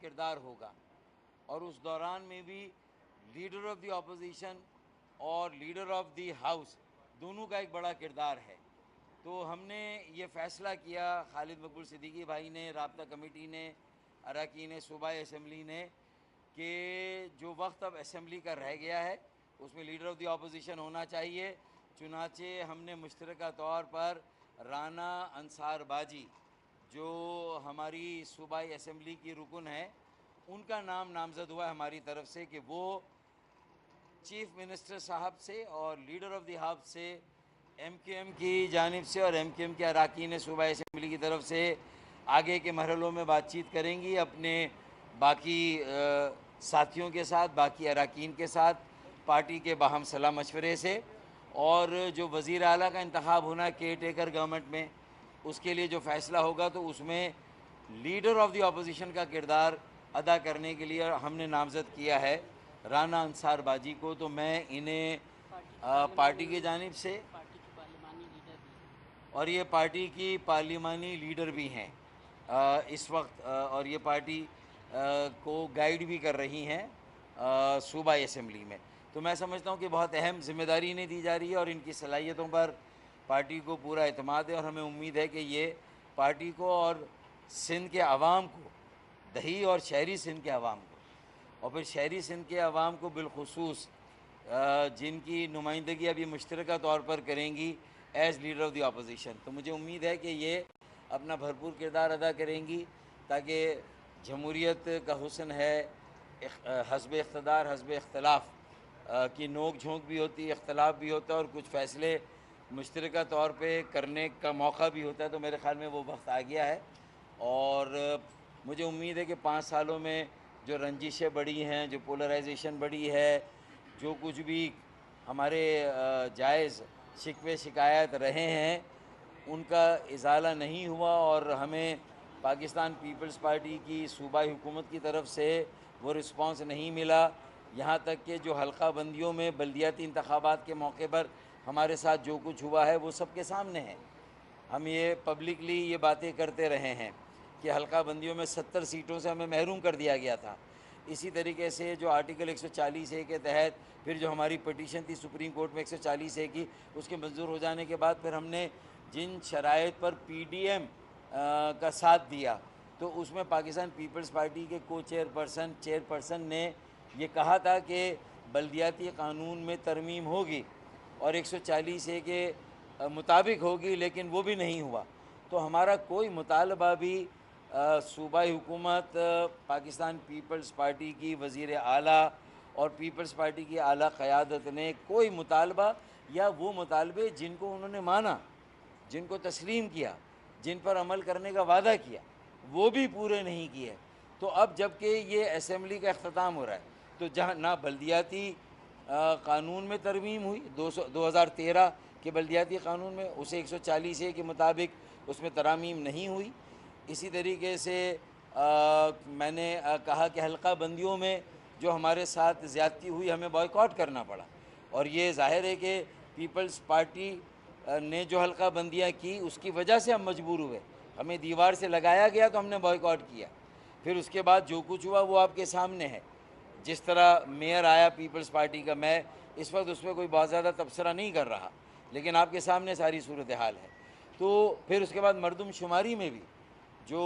کردار ہوگا، اور اس دوران میں بھی لیڈر آف دی اپوزیشن اور لیڈر آف دی ہاؤس دونوں کا ایک بڑا کردار ہے۔ تو ہم نے یہ فیصلہ کیا، خالد مقبول صدیقی بھائی نے، رابطہ کمیٹی نے، اراکین صوبائی اسمبلی نے، کہ جو وقت اب اسمبلی کا رہ گیا ہے اس میں لیڈر آف دی اپوزیشن ہونا چاہیے۔ چنانچہ ہم نے مشترکہ طور پر رانا انصار باجی جو ہماری صوبائی اسمبلی کی رکن ہے ان کا نام نامزد ہوا ہے ہماری طرف سے کہ وہ چیف منسٹر صاحب سے اور لیڈر آف دی ہاؤس سے ایم کیو ایم کی جانب سے اور ایم کیو ایم کے اراکین صوبائی اسمبلی کی طرف سے آگے کے مرحلوں میں بات چیت کریں گی اپنے باقی ساتھیوں کے ساتھ، باقی اراکین کے ساتھ، پارٹی کے باہم صلاح مشورے سے، اور جو وزیر اعلیٰ کا انتخاب ہونا ہے کیئر ٹیکر گورنمنٹ میں، اس کے لیے جو فیصلہ ہوگا تو اس میں لیڈر آف دی اپوزیشن کا کردار ادا کرنے کے لیے ہم نے نامزد کیا ہے رانا انصار باجی کو۔ تو میں انہیں پارٹی کی جانب سے، اور یہ پارٹی کی پارلیمانی لیڈر بھی ہیں اس وقت، اور یہ پارٹی کو گائیڈ بھی کر رہی ہیں صوبائی اسمبلی میں۔ تو میں سمجھتا ہوں کہ بہت اہم ذمہ داری انہیں دی جا رہی ہے اور ان کی صلاحیتوں پر پارٹی کو پورا اعتماد ہے، اور ہمیں امید ہے کہ یہ پارٹی کو اور سندھ کے عوام کو، دہی اور شہری سندھ کے عوام کو، اور پھر شہری سندھ کے عوام کو بالخصوص جن کی نمائندگی ابھی مشترکہ طور پر کریں گی as leader of the opposition, تو مجھے امید ہے کہ یہ اپنا بھرپور کردار ادا کریں گی تاکہ جمہوریت کا حسن ہے حسب اقتدار حسب اختلاف کی نوک جھونک بھی ہوتی ہے، اختلاف بھی ہوتا ہے، اور کچھ فیصلے مشترکہ طور پہ کرنے کا موقع بھی ہوتا ہے۔ تو میرے خیال میں وہ وقت آ گیا ہے، اور مجھے امید ہے کہ 5 سالوں میں جو رنجشیں بڑھی ہیں، جو پولرائزیشن بڑھی ہے، جو کچھ بھی ہمارے جائز شکوے شکایات رہے ہیں ان کا ازالہ نہیں ہوا، اور ہمیں پاکستان پیپلز پارٹی کی صوبائی حکومت کی طرف سے وہ رسپانس نہیں ملا، یہاں تک کہ جو حلقہ بندیوں میں بلدیاتی انتخابات کے موقع پر ہمارے ساتھ جو کچھ ہوا ہے وہ سب کے سامنے ہے۔ ہم یہ پبلکلی یہ باتیں کرتے رہے ہیں کہ حلقہ بندیوں میں 70 سیٹوں سے ہمیں محروم کر دیا گیا تھا۔ اسی طریقے سے جو آرٹیکل 140A کے تحت پھر جو ہماری پٹیشن تھی سپریم کورٹ میں 140A کی، اس کے منظور ہو جانے کے بعد پھر ہم نے جن شرائط پر پی ڈی ایم کا ساتھ دیا تو اس میں پاکستان پیپلز پارٹی کے چیئرپرسن نے یہ کہا تھا کہ بلدیاتی قانون میں ترمیم ہوگی اور 140A کے مطابق ہوگی، لیکن وہ بھی نہیں ہوا۔ تو ہمارا کوئی مطالبہ بھی صوبائی حکومت، پاکستان پیپلز پارٹی کی وزیر اعلیٰ اور پیپلز پارٹی کی اعلیٰ قیادت نے کوئی مطالبہ یا وہ مطالبے جن کو انہوں نے مانا، جن کو تسلیم کیا، جن پر عمل کرنے کا وعدہ کیا، وہ بھی پورے نہیں کیے۔ تو اب جب کہ یہ اسمبلی کا اختتام ہو رہا ہے تو جہاں نہ بلدیاتی قانون میں ترمیم ہوئی 2013 کے بلدیاتی قانون میں، اسے 140A کے مطابق اس میں ترامیم نہیں ہوئی۔ اسی طریقے سے میں نے کہا کہ حلقہ بندیوں میں جو ہمارے ساتھ زیادتی ہوئی ہمیں بائیکاٹ کرنا پڑا، اور یہ ظاہر ہے کہ پیپلز پارٹی نے جو حلقہ بندیاں کی اس کی وجہ سے ہم مجبور ہوئے، ہمیں دیوار سے لگایا گیا تو ہم نے بائیکاٹ کیا۔ پھر اس کے بعد جو کچھ ہوا وہ آپ کے سامنے ہے، جس طرح میئر آیا پیپلز پارٹی کا، میں اس وقت اس میں کوئی بہت زیادہ تبصرہ نہیں کر رہا، لیکن آپ کے سامنے ساری صورتحال ہے۔ تو پھر اس کے بعد مردم شماری میں بھی جو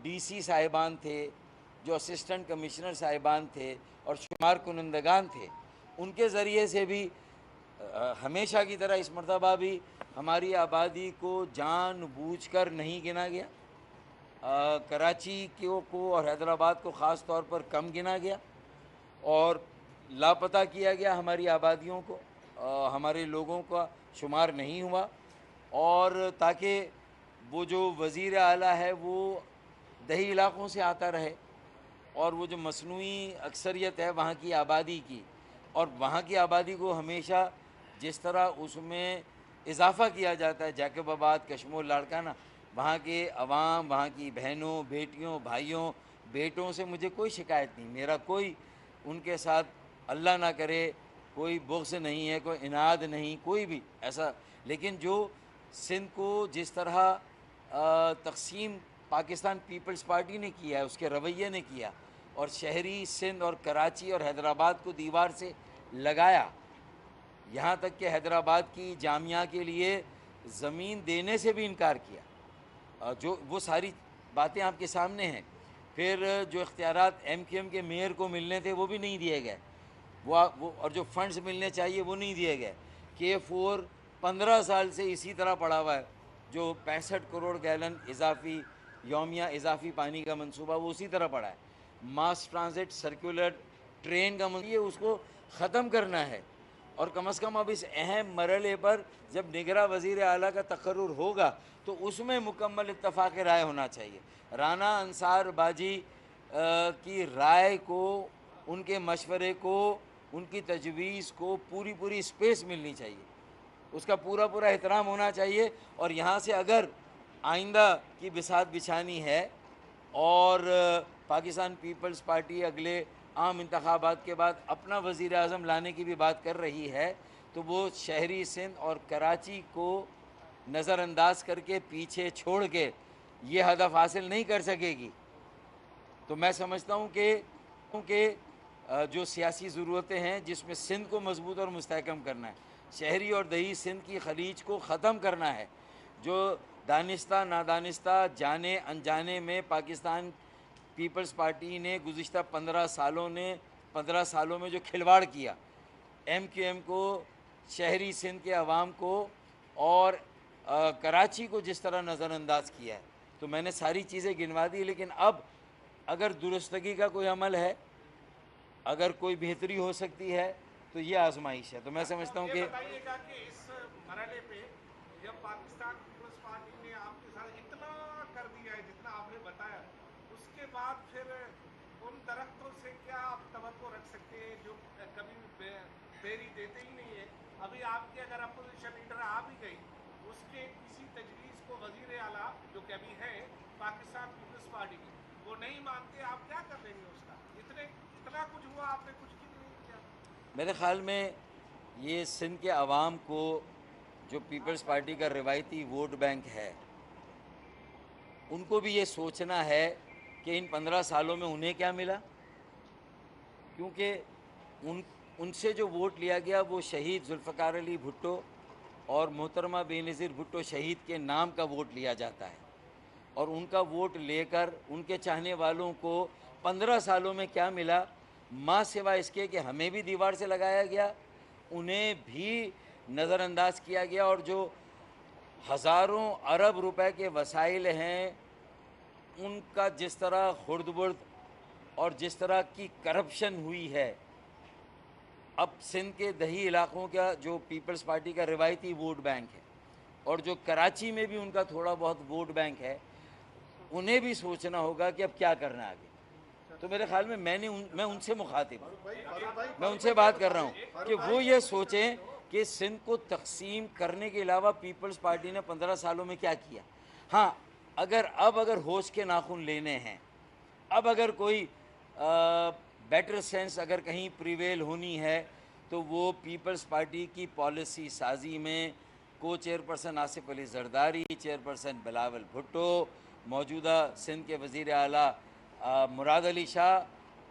ڈی سی صاحبان تھے، جو اسسٹنٹ کمشنر صاحبان تھے اور شمار کنندگان تھے، ان کے ذریعے سے بھی ہمیشہ کی طرح اس مرتبہ بھی ہماری آبادی کو جان بوجھ کر نہیں گنا گیا، کراچی کو اور حیدرآباد کو خاص طور پر کم گنا گیا اور لاپتہ کیا گیا ہماری آبادیوں کو، ہمارے لوگوں کا شمار نہیں ہوا، اور تاکہ وہ جو وزیر اعلیٰ ہے وہ دیہی علاقوں سے آتا رہے، اور وہ جو مصنوعی اکثریت ہے وہاں کی آبادی کی، اور وہاں کی آبادی کو ہمیشہ جس طرح اس میں اضافہ کیا جاتا ہے جیکب آباد، کشمول، لاڑکانہ، وہاں کے عوام، وہاں کی بہنوں، بیٹیوں، بھائیوں، بیٹوں سے مجھے کوئی شکایت نہیں، میرا کوئی ان کے ساتھ اللہ نہ کرے کوئی بغض نہیں ہے، کوئی عناد نہیں، کوئی بھی ایسا، لیکن جو سندھ کو جس طرح تقسیم پاکستان پیپلز پارٹی نے کیا ہے، اس کے رویے نے کیا، اور شہری سندھ اور کراچی اور حیدرآباد کو دیوار سے لگایا، یہاں تک کہ حیدرآباد کی جامعہ کے لیے زمین دینے سے بھی انکار کیا، جو وہ ساری باتیں آپ کے سامنے ہیں۔ پھر جو اختیارات ایم کیو ایم کے میئر کو ملنے تھے وہ بھی نہیں دیے گئے، وہ اور جو فنڈز ملنے چاہیے وہ نہیں دیے گئے۔ K4 15 سال سے اسی طرح پڑا ہوا ہے، جو 65 کروڑ گیلن اضافی یومیہ اضافی پانی کا منصوبہ وہ اسی طرح پڑا ہے۔ ماس ٹرانزٹ سرکولر ٹرین کا منصوبہ اس کو ختم کرنا ہے، اور کم از کم اب اس اہم مرحلے پر جب نگراں وزیر اعلیٰ کا تقرر ہوگا تو اس میں مکمل اتفاق رائے ہونا چاہیے۔ رانا انصار باجی کی رائے کو، ان کے مشورے کو، ان کی تجویز کو پوری اسپیس ملنی چاہیے، اس کا پورا احترام ہونا چاہیے۔ اور یہاں سے اگر آئندہ کی بساط بچھانی ہے اور پاکستان پیپلز پارٹی اگلے عام انتخابات کے بعد اپنا وزیر اعظم لانے کی بھی بات کر رہی ہے، تو وہ شہری سندھ اور کراچی کو نظر انداز کر کے پیچھے چھوڑ کے یہ ہدف حاصل نہیں کر سکے گی۔ تو میں سمجھتا ہوں کہ جو سیاسی ضرورتیں ہیں جس میں سندھ کو مضبوط اور مستحکم کرنا ہے، شہری اور دیہی سندھ کی خلیج کو ختم کرنا ہے، جو دانستہ نادانستہ جانے انجانے میں پاکستان پیپلز پارٹی نے گزشتہ 15 سالوں میں جو کھلواڑ کیا ایم کیو ایم کو، شہری سندھ کے عوام کو اور کراچی کو جس طرح نظر انداز کیا ہے، تو میں نے ساری چیزیں گنوا دی۔ لیکن اب اگر درستگی کا کوئی عمل ہے، اگر کوئی بہتری ہو سکتی ہے تو یہ آزمائش ہے۔ تو میں سمجھتا ہوں کہ یہ بتائیے گا کہ اس مرحلے پہ جب پاکستان پیپلز پارٹی نے آپ کے ساتھ اتنا کر دیا ہے جتنا آپ نے بتایا، اس کے بعد پھر ان درختوں سے کیا آپ توقع رکھ سکتے ہیں جو کبھی بیری دیتے ہی نہیں ہیں؟ ابھی آپ کی اگر اپوزیشن لیڈر آ بھی گئی، اس کے کسی تجویز کو وزیر اعلیٰ جو کہ ابھی ہے پاکستان پیپلز پارٹی کی وہ نہیں مانتے، آپ کیا کر لیں گے اس کا؟ اتنا کچھ ہوا، آپ نے کچھ نہیں کیا۔ میرے خیال میں یہ سندھ کے عوام کو، جو پیپلز پارٹی کا روایتی ووٹ بینک ہے، ان کو بھی یہ سوچنا ہے کہ ان 15 سالوں میں انہیں کیا ملا، کیونکہ ان سے جو ووٹ لیا گیا وہ شہید ذوالفقار علی بھٹو اور محترمہ بے نظیر بھٹو شہید کے نام کا ووٹ لیا جاتا ہے، اور ان کا ووٹ لے کر ان کے چاہنے والوں کو 15 سالوں میں کیا ملا، ماں سوائے اس کے کہ ہمیں بھی دیوار سے لگایا گیا، انہیں بھی نظر انداز کیا گیا، اور جو ہزاروں ارب روپے کے وسائل ہیں ان کا جس طرح خرد برد اور جس طرح کی کرپشن ہوئی ہے۔ اب سندھ کے دیہی علاقوں کا جو پیپلز پارٹی کا روایتی ووٹ بینک ہے اور جو کراچی میں بھی ان کا تھوڑا بہت ووٹ بینک ہے، انہیں بھی سوچنا ہوگا کہ اب کیا کرنا ہے آگے۔ تو میرے خیال میں میں ان سے مخاطب ہوں، میں ان سے بات کر رہا ہوں کہ وہ یہ سوچیں کہ سندھ کو تقسیم کرنے کے علاوہ پیپلز پارٹی نے 15 سالوں میں کیا کیا۔ ہاں، اگر ہوش کے ناخن لینے ہیں، اب اگر کوئی بیٹر سینس اگر کہیں پریویل ہونی ہے تو وہ پیپلز پارٹی کی پالیسی سازی میں کو چیئرپرسن آصف علی زرداری، چیئرپرسن بلاول بھٹو، موجودہ سندھ کے وزیر اعلیٰ مراد علی شاہ،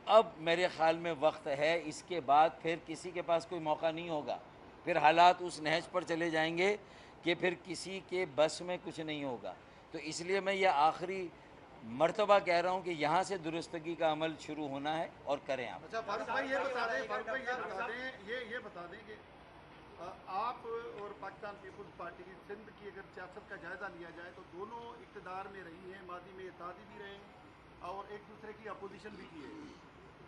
اب میرے خیال میں وقت ہے، اس کے بعد پھر کسی کے پاس کوئی موقع نہیں ہوگا، پھر حالات اس نہج پر چلے جائیں گے کہ پھر کسی کے بس میں کچھ نہیں ہوگا۔ تو اس لیے میں یہ آخری مرتبہ کہہ رہا ہوں کہ یہاں سے درستگی کا عمل شروع ہونا ہے، اور کریں آپ۔ اچھا فاروق بھائی یہ بتا دیں کہ آپ اور پاکستان پیپلز پارٹی کی سندھ کی اگر سیاست کا جائزہ لیا جائے تو دونوں اقتدار میں رہی ہیں، ماضی میں اتحادی بھی رہے ہیں اور ایک دوسرے کی اپوزیشن بھی کی ہے۔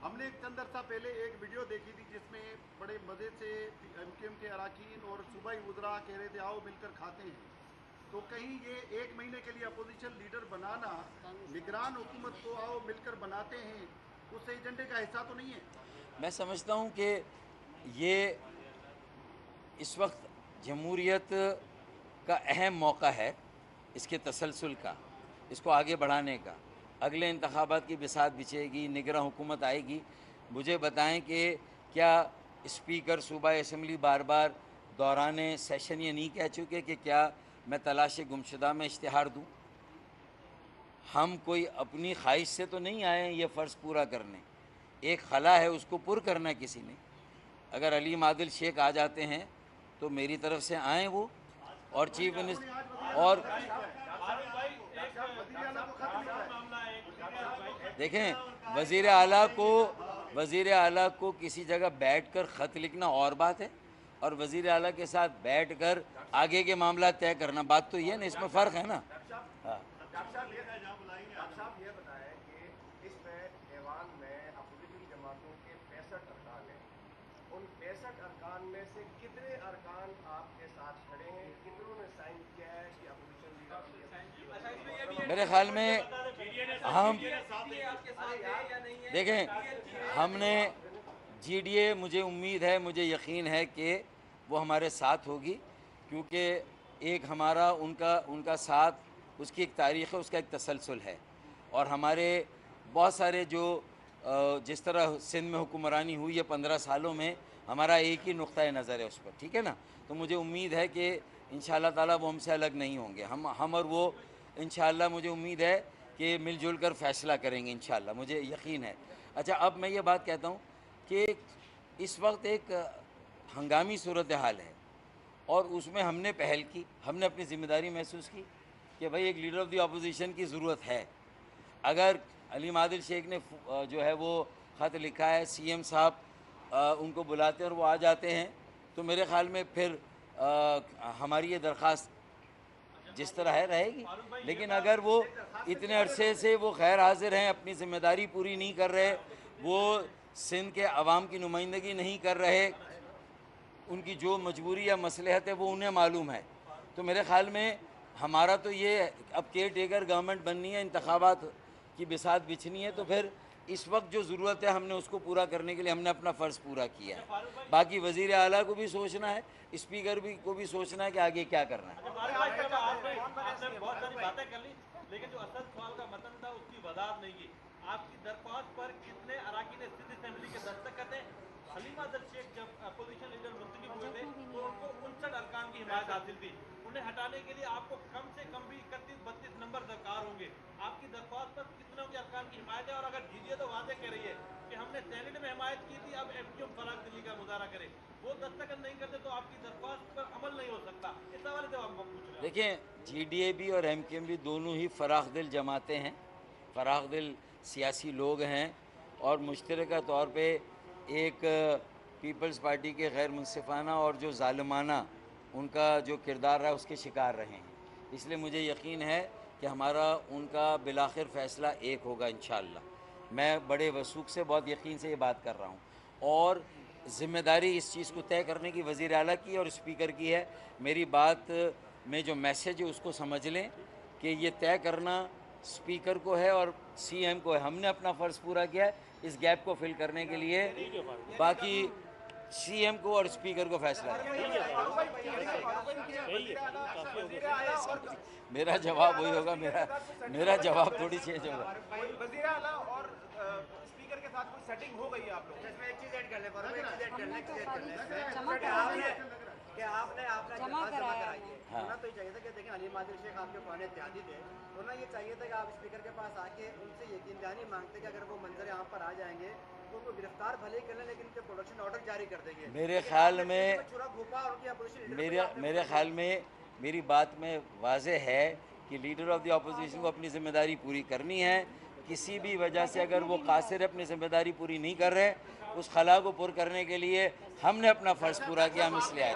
ہم نے چند عرصہ پہلے ایک ویڈیو دیکھی تھی جس میں بڑے مزے سے ایم کیو ایم کے اراکین اور صوبائی وزراء کہہ رہے تھے آؤ مل کر کھاتے ہیں، تو کہیں یہ ایک مہینے کے لیے اپوزیشن لیڈر بنانا، نگران حکومت کو آؤ مل کر بناتے ہیں، اس ایجنڈے کا حصہ تو نہیں ہے؟ میں سمجھتا ہوں کہ یہ اس وقت جمہوریت کا اہم موقع ہے، اس کے تسلسل کا، اس کو آگے بڑھانے کا۔ اگلے انتخابات کی بساط بچھے گی، نگراں حکومت آئے گی۔ مجھے بتائیں کہ کیا اسپیکر صوبائی اسمبلی بار بار دوران سیشن یہ نہیں کہہ چکے کہ کیا میں تلاش گمشدہ میں اشتہار دوں؟ ہم کوئی اپنی خواہش سے تو نہیں آئے ہیں یہ فرض پورا کرنے، ایک خلا ہے اس کو پر کرنا کسی نے. اگر علیم عادل شیخ آ جاتے ہیں تو میری طرف سے آئیں وہ، اور چیف منسٹر اور دیکھیں وزیر اعلیٰ کو کسی جگہ بیٹھ کر خط لکھنا اور بات ہے، اور وزیر اعلیٰ کے ساتھ بیٹھ کر آگے کے معاملات طے کرنا بات تو یہ ہے نا، اس میں فرق ہے نا. ہاں ڈاکٹر صاحب یہ بتائیں کہ اس میں ایوان میں اپوزیشن جماعتوں کے 65 ارکان ہیں، ان 65 ارکان میں سے کتنے ارکان آپ کے ساتھ کھڑے ہیں، کتنوں نے سائن کیا ہے کہ اپوزیشن لیڈر میرے خیال میں ہم دیکھیں ہم نے جی ڈی اے، مجھے امید ہے، مجھے یقین ہے کہ وہ ہمارے ساتھ ہوگی، کیونکہ ایک ہمارا ان کا ساتھ، اس کی ایک تاریخ ہے، اس کا ایک تسلسل ہے. اور ہمارے بہت سارے جو جس طرح سندھ میں حکمرانی ہوئی ہے 15 سالوں میں، ہمارا ایک ہی نقطۂ نظر ہے اس پر، ٹھیک ہے نا. تو مجھے امید ہے کہ انشاءاللہ تعالیٰ وہ ہم سے الگ نہیں ہوں گے. ہم اور وہ انشاءاللہ مجھے امید ہے کہ مل جل کر فیصلہ کریں گے انشاءاللہ، مجھے یقین ہے. اچھا، اب میں یہ بات کہتا ہوں کہ اس وقت ایک ہنگامی صورتحال ہے، اور اس میں ہم نے پہل کی، ہم نے اپنی ذمہ داری محسوس کی کہ بھائی ایک لیڈر آف دی اپوزیشن کی ضرورت ہے. اگر علیم عادل شیخ نے جو ہے وہ خط لکھا ہے، سی ایم صاحب ان کو بلاتے ہیں اور وہ آ جاتے ہیں، تو میرے خیال میں پھر ہماری یہ درخواست جس طرح ہے رہے گی. لیکن اگر وہ اتنے عرصے سے وہ غیر حاضر ہیں، اپنی ذمہ داری پوری نہیں کر رہے، وہ سندھ کے عوام کی نمائندگی نہیں کر رہے، ان کی جو مجبوری یا مصلحت ہے وہ انہیں معلوم ہے، تو میرے خیال میں ہمارا تو یہ اب کیئر ٹیکر گورنمنٹ بننی ہے، انتخابات کی بساط بچھنی ہے، تو پھر اس وقت جو ضرورت ہے ہم نے اس کو پورا کرنے کے لیے ہم نے اپنا فرض پورا کیا ہے. باقی وزیر اعلیٰ کو بھی سوچنا ہے، اسپیکر کو بھی سوچنا ہے کہ آگے کیا کرنا ہے. آپ نے بہت ساری باتیں کر لی، لیکن جو اصل سوال کا متن تھا اس کی وضاحت نہیں کی. آپ کی درخواست پر کتنے اراکین سندھ اسمبلی کے دستخط ہیں؟ علیم عادل شیخ جب اپوزیشن لیڈر منتخب ہوئے تھے تو ان کو 59 ارکان کی حمایت حاصل تھی. انہیں ہٹانے کے لیے آپ کو کم سے کم بھی 31-32 نمبر درکار ہوں گے. آپ کی درخواست پر کتنوں کے ارکان کی حمایت ہے؟ اور اگر جی ڈی اے تو واضح کہہ رہی ہے کہ ہم نے سینیٹ میں حمایت کی تھی، اب ایم کیو ایم فراغ دلی کا مظاہرہ کرے، وہ دستخط نہیں کرتے تو آپ کی درخواست پر عمل نہیں ہو سکتا. اس حوالے سے آپ کو پوچھ رہے ہیں. دیکھیں، جی ڈی اے بھی اور ایم کیو ایم بھی دونوں ہی فراخ دل جماعتیں ہیں، فراخ دل سیاسی لوگ ہیں، اور مشترکہ طور پہ ایک پیپلز پارٹی کے غیر منصفانہ اور جو ظالمانہ ان کا جو کردار رہا اس کے شکار رہے ہیں. اس لیے مجھے یقین ہے کہ ہمارا ان کا بالآخر فیصلہ ایک ہوگا انشاءاللہ. میں بڑے وثوق سے، بہت یقین سے یہ بات کر رہا ہوں، اور ذمہ داری اس چیز کو طے کرنے کی وزیر اعلیٰ کی اور اسپیکر کی ہے. میری بات میں جو میسیج ہے اس کو سمجھ لیں کہ یہ طے کرنا اسپیکر کو ہے اور سی ایم کو ہے. ہم نے اپنا فرض پورا کیا ہے اس گیپ کو فل کرنے کے لیے، باقی سی ایم کو اور اسپیکر کو فیصلہ ہے. میرا جواب وہی ہوگا، میرا جواب تھوڑی چینج ہوگا. وزیر اعلیٰ اور اسپیکر کے ساتھ کوئی سیٹنگ ہو گئی ہے آپ لوگوں کی؟ اس میں ایک چیز ایڈ کر لیں، کہ آپ نے جمع کرائی ہے. ہونا تو یہ چاہیے تھا کہ دیکھیں علیم عادل شیخ آپ کے پرانے اتحادی تھے، ہونا یہ چاہیے تھا کہ آپ اسپیکر کے پاس آ کے ان سے یقین دہانی مانگتے کہ اگر وہ منظر یہاں پر آ جائیں گے تو ان کو گرفتار بھلے کر لیں لیکن ان کے پروڈکشن آرڈر جاری کر دیں گے. میرے خیال میں میری بات میں واضح ہے کہ لیڈر آف دی اپوزیشن کو اپنی ذمہ داری پوری کرنی ہے. کسی بھی وجہ سے اگر وہ قاصر اپنی ذمہ داری پوری نہیں کر رہے، اس خلا کو پر کرنے کے لیے ہم نے اپنا فرض پورا کیا، ہم اس لیے آئے.